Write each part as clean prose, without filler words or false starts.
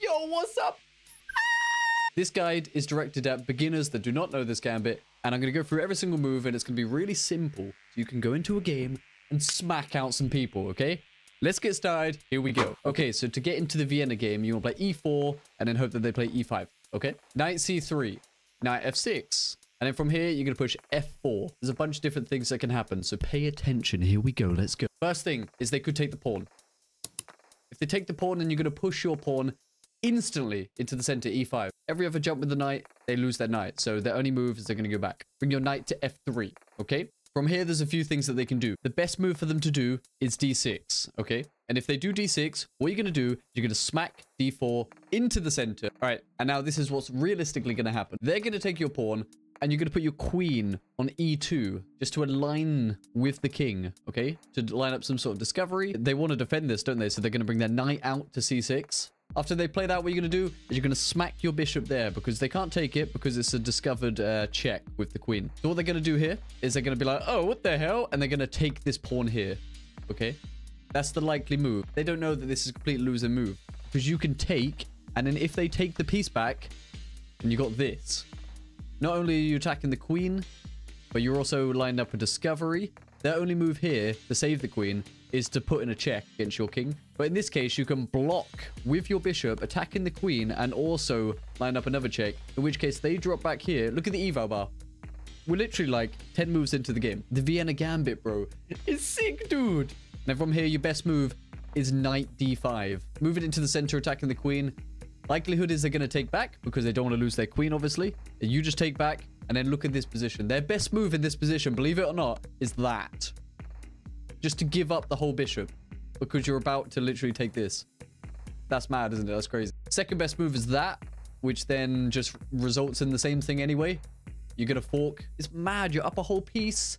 Yo, what's up? This guide is directed at beginners that do not know this gambit, and I'm going to go through every single move, and it's going to be really simple. So you can go into a game and smack out some people, okay? Let's get started. Here we go. Okay, so to get into the Vienna game, you want to play e4, and then hope that they play e5, okay? Knight c3, knight f6, and then from here, you're going to push f4. There's a bunch of different things that can happen, so pay attention. Here we go. Let's go. First thing is they could take the pawn. If they take the pawn, then you're going to push your pawn instantly into the center, e5. Every other jump with the knight, they lose their knight. So their only move is they're going to go back. Bring your knight to f3, okay? From here, there's a few things that they can do. The best move for them to do is d6, okay? And if they do d6, what you're going to do, you're going to smack d4 into the center. All right, and now this is what's realistically going to happen. They're going to take your pawn, and you're going to put your queen on e2 just to align with the king, okay? To line up some sort of discovery. They want to defend this, don't they? So they're going to bring their knight out to c6. After they play that, what you're going to do is you're going to smack your bishop there because they can't take it because it's a discovered check with the queen. So what they're going to do here is they're going to be like, oh, what the hell? And they're going to take this pawn here, okay? That's the likely move. They don't know that this is a complete losing move because you can take, and then if they take the piece back, then you got this. Not only are you attacking the queen, but you're also lined up a discovery. Their only move here to save the queen is to put in a check against your king. But in this case, you can block with your bishop, attacking the queen, and also line up another check, in which case they drop back here. Look at the eval bar. We're literally like 10 moves into the game. The Vienna Gambit, bro. It's sick, dude. Now from here, your best move is knight d5. Move it into the center, attacking the queen. Likelihood is they're going to take back because they don't want to lose their queen, obviously. You just take back and then look at this position. Their best move in this position, believe it or not, is that. Just to give up the whole bishop because you're about to literally take this. That's mad, isn't it? That's crazy. Second best move is that, which then just results in the same thing anyway. You're going to fork. It's mad. You're up a whole piece.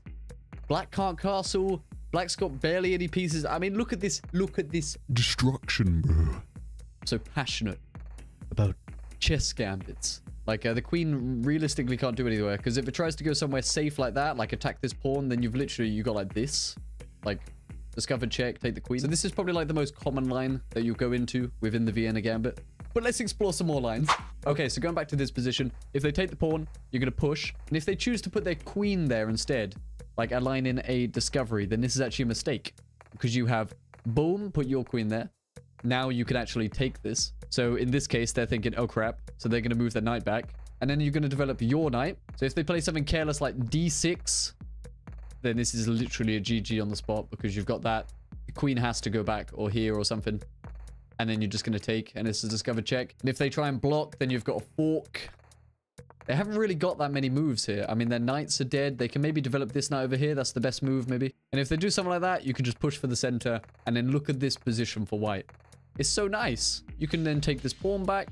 Black can't castle. Black's got barely any pieces. I mean, look at this. Look at this destruction, bro. I'm so passionate about chess gambits. Like, the queen realistically can't do anywhere because if it tries to go somewhere safe like that, like attack this pawn, then you got like this. Like, discovered check, take the queen. So this is probably like the most common line that you go into within the Vienna Gambit. But let's explore some more lines. Okay, so going back to this position, if they take the pawn, you're going to push. And if they choose to put their queen there instead, like align in a discovery, then this is actually a mistake. Because you have, boom, put your queen there. Now you can actually take this. So in this case, they're thinking, oh crap. So they're going to move their knight back. And then you're going to develop your knight. So if they play something careless like d6, then this is literally a GG on the spot because you've got that. The queen has to go back or here or something. And then you're just going to take, and it's a discovered check. And if they try and block, then you've got a fork. They haven't really got that many moves here. I mean, their knights are dead. They can maybe develop this knight over here. That's the best move, maybe. And if they do something like that, you can just push for the center and then look at this position for white. It's so nice. You can then take this pawn back.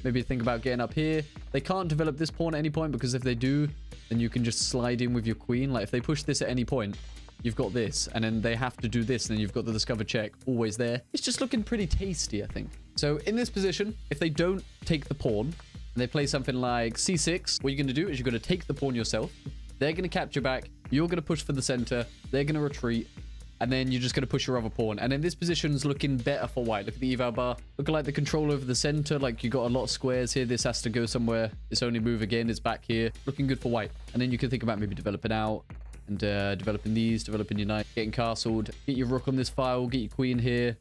Maybe think about getting up here. They can't develop this pawn at any point because if they do, then you can just slide in with your queen. Like if they push this at any point, you've got this. And then they have to do this. And then you've got the discovered check always there. It's just looking pretty tasty, I think. So in this position, if they don't take the pawn and they play something like c6, what you're going to do is you're going to take the pawn yourself. They're going to capture back. You're going to push for the center. They're going to retreat. And then you're just going to push your other pawn. And then this position's looking better for white. Look at the eval bar. Look at like the control over the center. Like you got a lot of squares here. This has to go somewhere. Its only move again is back here. Looking good for white. And then you can think about maybe developing out and developing these, developing your knight, getting castled. Get your rook on this file. Get your queen here.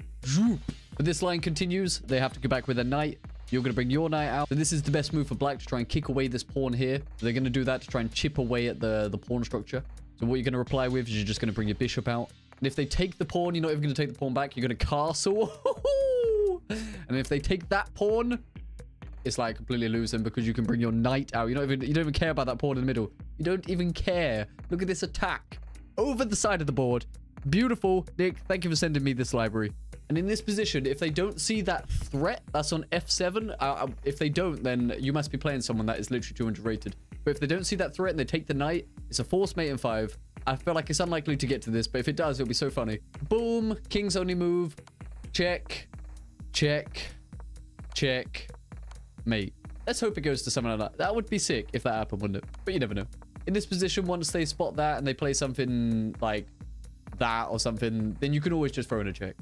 But this line continues. They have to go back with a knight. You're going to bring your knight out. So this is the best move for black to try and kick away this pawn here. So they're going to do that to try and chip away at the pawn structure. So what you're going to reply with is you're just going to bring your bishop out. And if they take the pawn, you're not even going to take the pawn back. You're going to castle. And if they take that pawn, it's like completely losing because you can bring your knight out. You don't even care about that pawn in the middle. You don't even care. Look at this attack over the side of the board. Beautiful. Nick, thank you for sending me this library. And in this position, if they don't see that threat, that's on f7. If they don't, then you must be playing someone that is literally 200 rated. But if they don't see that threat and they take the knight, it's a forced mate in 5. I feel like it's unlikely to get to this, but if it does, it'll be so funny. Boom. King's only move. Check. Check. Check. Mate. Let's hope it goes to something like that. That would be sick if that happened, wouldn't it? But you never know. In this position, once they spot that and they play something like that or something, then you can always just throw in a check.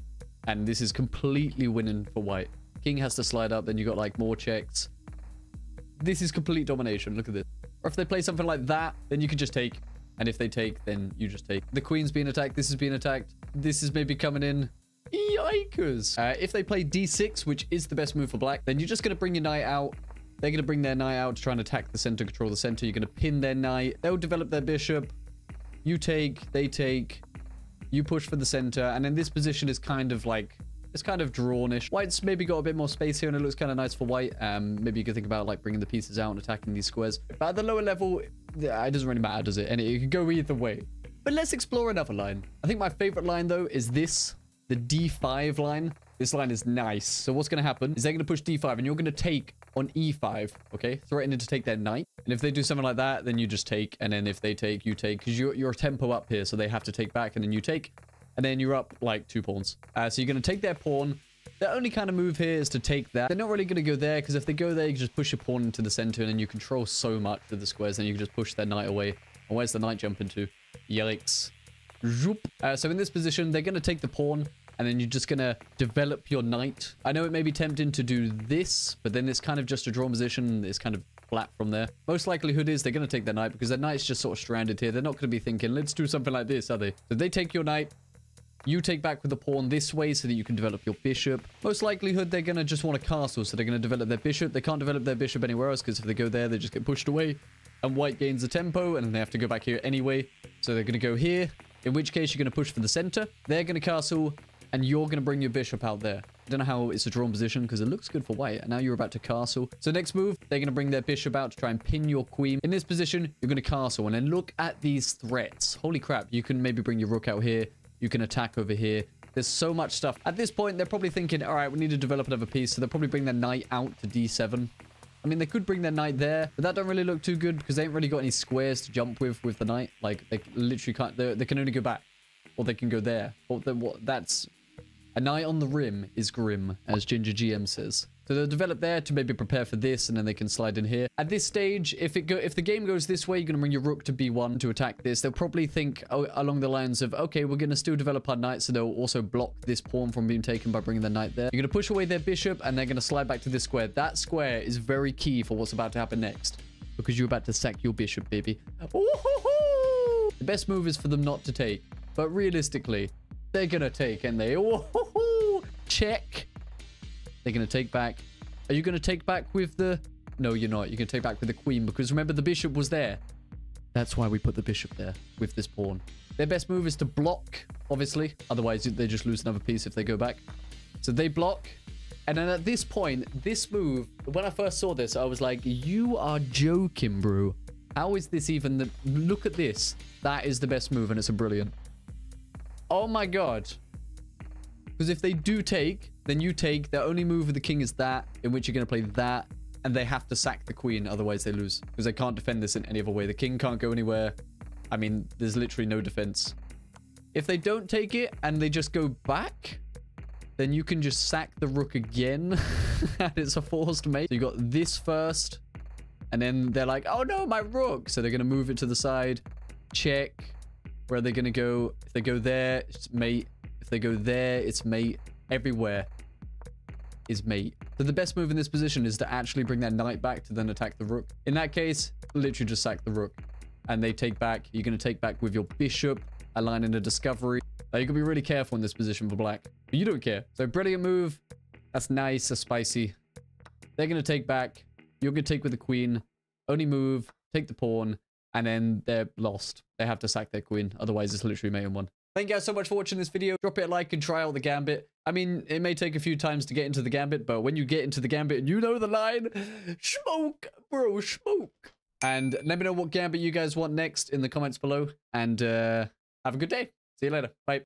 And this is completely winning for white. King has to slide up. Then you got like more checks. This is complete domination. Look at this. Or if they play something like that, then you can just take. And if they take, then you just take. The queen's being attacked. This is being attacked. This is maybe coming in. Yikers. If they play d6, which is the best move for black, then you're just going to bring your knight out. They're going to bring their knight out to try and attack the center, control the center. You're going to pin their knight. They'll develop their bishop. You take, they take. You push for the center. And then this position is kind of like, it's kind of drawnish. White's maybe got a bit more space here and it looks kind of nice for white. Maybe you could think about like bringing the pieces out and attacking these squares. But at the lower level, it doesn't really matter, does it? And it could go either way. But let's explore another line. I think my favorite line though is this, the d5 line. This line is nice. So what's going to happen is they're going to push d5 and you're going to take on e5, okay? Threatening to take their knight. And if they do something like that, then you just take. And then if they take, you take. Because you're a tempo up here, so they have to take back. And then you take. And then you're up like 2 pawns. So you're going to take their pawn. The only kind of move here is to take that. They're not really going to go there, because if they go there, you can just push your pawn into the center. And then you control so much of the squares. And you can just push their knight away. And where's the knight jumping to? Yikes. So in this position, they're going to take the pawn. And then you're just going to develop your knight. I know it may be tempting to do this, but then it's kind of just a drawn position. It's kind of flat from there. Most likelihood is they're going to take their knight because their knight's just sort of stranded here. They're not going to be thinking, let's do something like this, are they? So they take your knight. You take back with the pawn this way so that you can develop your bishop. Most likelihood they're going to just want a castle, so they're going to develop their bishop. They can't develop their bishop anywhere else because if they go there, they just get pushed away. And white gains the tempo, and then they have to go back here anyway. So they're going to go here, in which case you're going to push for the center. They're going to castle. And you're going to bring your bishop out there. I don't know how it's a drawn position because it looks good for white. And now you're about to castle. So next move, they're going to bring their bishop out to try and pin your queen. In this position, you're going to castle. And then look at these threats. Holy crap. You can maybe bring your rook out here. You can attack over here. There's so much stuff. At this point, they're probably thinking, all right, we need to develop another piece. So they'll probably bring their knight out to d7. I mean, they could bring their knight there, but that don't really look too good because they ain't really got any squares to jump with the knight. Like, they literally can't. They can only go back. Or they can go there. Or that's... A knight on the rim is grim, as Ginger GM says. So they'll develop there to maybe prepare for this, and then they can slide in here. At this stage, if the game goes this way, you're going to bring your rook to b1 to attack this. They'll probably think along the lines of, okay, we're going to still develop our knight, so they'll also block this pawn from being taken by bringing their knight there. You're going to push away their bishop, and they're going to slide back to this square. That square is very key for what's about to happen next, because you're about to sack your bishop, baby. Ooh-hoo-hoo! The best move is for them not to take, but realistically, they're going to take, and they... Oh, check. They're going to take back. Are you going to take back with the... No, you're not. You're going to take back with the queen, because remember, the bishop was there. That's why we put the bishop there with this pawn. Their best move is to block, obviously. Otherwise, they just lose another piece if they go back. So they block. And then at this point, this move, when I first saw this, I was like, you are joking, bro. How is this even the... Look at this. That is the best move, and it's a brilliant... Oh my god. Because if they do take, then you take. Their only move with the king is that, in which you're going to play that. And they have to sack the queen, otherwise they lose. Because they can't defend this in any other way. The king can't go anywhere. I mean, there's literally no defense. If they don't take it, and they just go back, then you can just sack the rook again. And it's a forced mate. So you got this first. And then they're like, oh no, my rook. So they're going to move it to the side. Check. Where are they going to go? If they go there, it's mate. If they go there, it's mate. Everywhere is mate. So the best move in this position is to actually bring that knight back to then attack the rook. In that case, literally just sack the rook. And they take back. You're going to take back with your bishop, aligning a discovery. You're going to be really careful in this position for black. But you don't care. So brilliant move. That's nice. That's spicy. They're going to take back. You're going to take with the queen. Only move. Take the pawn. And then they're lost. They have to sack their queen. Otherwise, it's literally mate in one. Thank you guys so much for watching this video. Drop it a like and try out the gambit. I mean, it may take a few times to get into the gambit, but when you get into the gambit and you know the line, smoke, bro, smoke. And let me know what gambit you guys want next in the comments below. And have a good day. See you later. Bye.